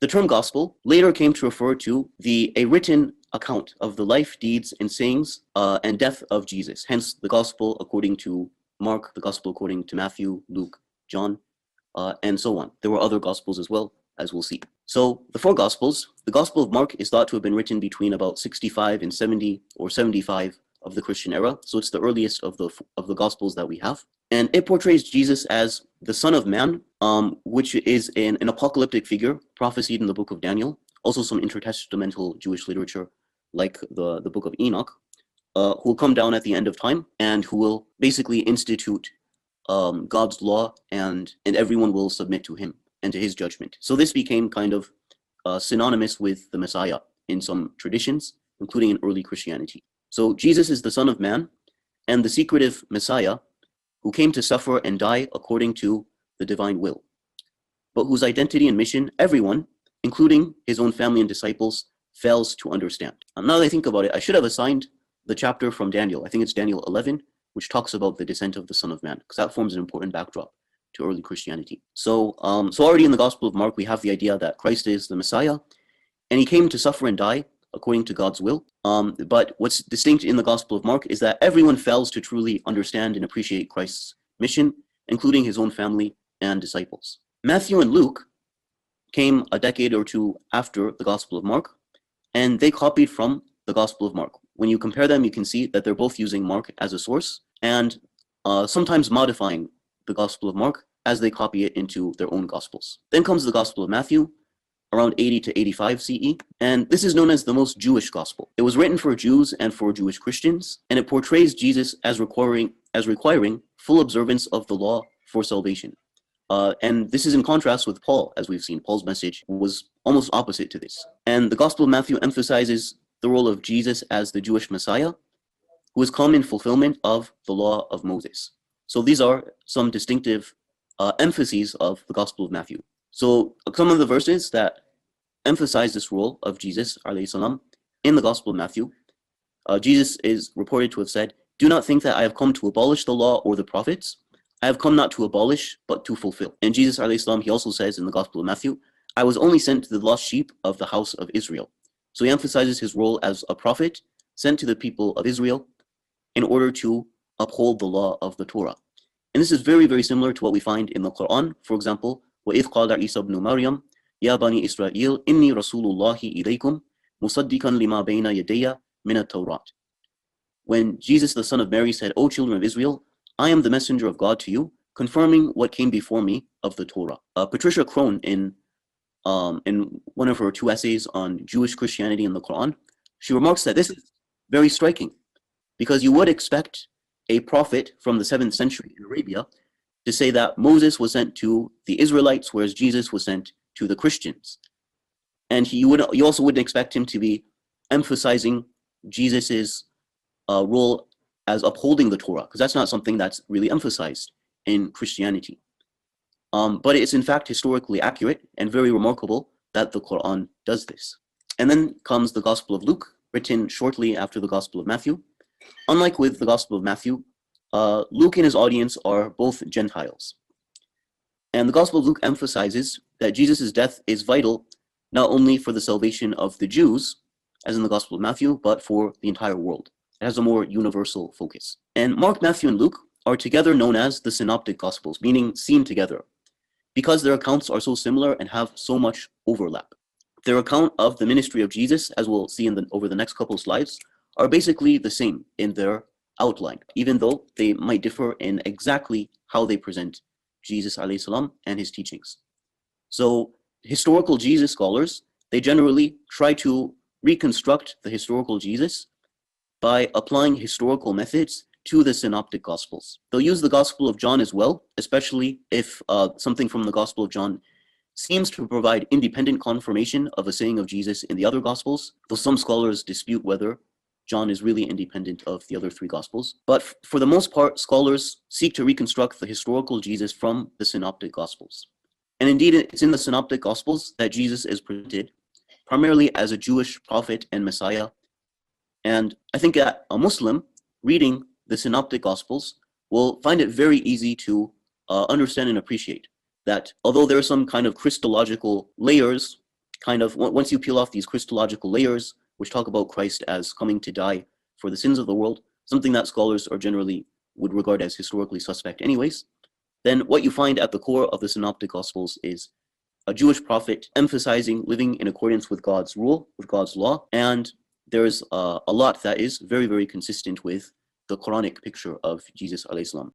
The term gospel later came to refer to a written account of the life, deeds, and sayings and death of Jesus. Hence, the gospel according to Mark, the gospel according to Matthew, Luke, John, and so on. There were other gospels as well, as we'll see. So the four gospels, the gospel of Mark is thought to have been written between about 65 and 70 or 75 of the Christian era. So it's the earliest of the gospels that we have. And it portrays Jesus as the Son of Man, which is an apocalyptic figure prophesied in the book of Daniel. Also some intertestamental Jewish literature like the book of Enoch, who will come down at the end of time and who will basically institute God's law, and everyone will submit to him and to his judgment. So this became kind of synonymous with the Messiah in some traditions, including in early Christianity. So Jesus is the Son of Man and the secretive Messiah who came to suffer and die according to the divine will, but whose identity and mission everyone, including his own family and disciples, fails to understand. Now that I think about it, I should have assigned the chapter from Daniel. I think it's Daniel 11, which talks about the descent of the Son of Man, because that forms an important backdrop to early Christianity. So already in the Gospel of Mark, we have the idea that Christ is the Messiah, and he came to suffer and die according to God's will. But what's distinct in the Gospel of Mark is that everyone fails to truly understand and appreciate Christ's mission, including his own family and disciples. Matthew and Luke came a decade or two after the Gospel of Mark, and they copied from the Gospel of Mark. When you compare them, you can see that they're both using Mark as a source and sometimes modifying the Gospel of Mark as they copy it into their own Gospels. Then comes the Gospel of Matthew, around 80 to 85 CE, and this is known as the most Jewish Gospel. It was written for Jews and for Jewish Christians, and it portrays Jesus as requiring full observance of the law for salvation. And this is in contrast with Paul, as we've seen. Paul's message was almost opposite to this. And the Gospel of Matthew emphasizes the role of Jesus as the Jewish Messiah, who has come in fulfillment of the law of Moses. So these are some distinctive emphases of the Gospel of Matthew. So some of the verses that emphasize this role of Jesus ﷺ in the Gospel of Matthew, Jesus is reported to have said, "Do not think that I have come to abolish the law or the prophets. I have come not to abolish, but to fulfill." And Jesus ﷺ, he also says in the Gospel of Matthew, "I was only sent to the lost sheep of the house of Israel." So he emphasizes his role as a prophet sent to the people of Israel in order to uphold the law of the Torah. And this is very, very similar to what we find in the Quran. For example, وَإِذْ قَالَ ዒىسَى يَا بَنِي إِسْرَائِيلَ إِنِّي رَسُولُ اللَّهِ إِلَيْكُمْ مُصَدِّقًا لِمَا بَيْنَ يَدَيَّ مِنَ التَّوْرَاةِ. When Jesus, the son of Mary, said, "O children of Israel, I am the messenger of God to you, confirming what came before me of the Torah." Patricia Crone, in one of her 2 essays on Jewish Christianity in the Quran, she remarks that this is very striking, because you would expect a prophet from the 7th century in Arabia to say that Moses was sent to the Israelites, whereas Jesus was sent to the Christians. And you also wouldn't expect him to be emphasizing Jesus's role as upholding the Torah, because that's not something that's really emphasized in Christianity. But it's in fact historically accurate and very remarkable that the Quran does this. And then comes the Gospel of Luke, written shortly after the Gospel of Matthew. Unlike with the Gospel of Matthew, Luke and his audience are both Gentiles. And the Gospel of Luke emphasizes that Jesus' death is vital not only for the salvation of the Jews, as in the Gospel of Matthew, but for the entire world. It has a more universal focus. And Mark, Matthew, and Luke are together known as the Synoptic Gospels, meaning seen together, because their accounts are so similar and have so much overlap. Their account of the ministry of Jesus, as we'll see over the next couple of slides, are basically the same in their outline, even though they might differ in exactly how they present Jesus ﷺ and his teachings. So historical Jesus scholars, they generally try to reconstruct the historical Jesus by applying historical methods to the Synoptic Gospels. They'll use the Gospel of John as well, especially if something from the Gospel of John seems to provide independent confirmation of a saying of Jesus in the other Gospels, though some scholars dispute whether John is really independent of the other 3 Gospels. But for the most part, scholars seek to reconstruct the historical Jesus from the Synoptic Gospels. And indeed, it's in the Synoptic Gospels that Jesus is presented primarily as a Jewish prophet and Messiah. And I think that a Muslim reading the Synoptic Gospels will find it very easy to understand and appreciate that although there are some kind of Christological layers kind of, once you peel off these Christological layers, which talk about Christ as coming to die for the sins of the world, something that scholars are generally would regard as historically suspect anyways, then what you find at the core of the Synoptic Gospels is a Jewish prophet emphasizing living in accordance with God's rule, with God's law, and there's a lot that is very, very consistent with the Quranic picture of Jesus alayhi salam.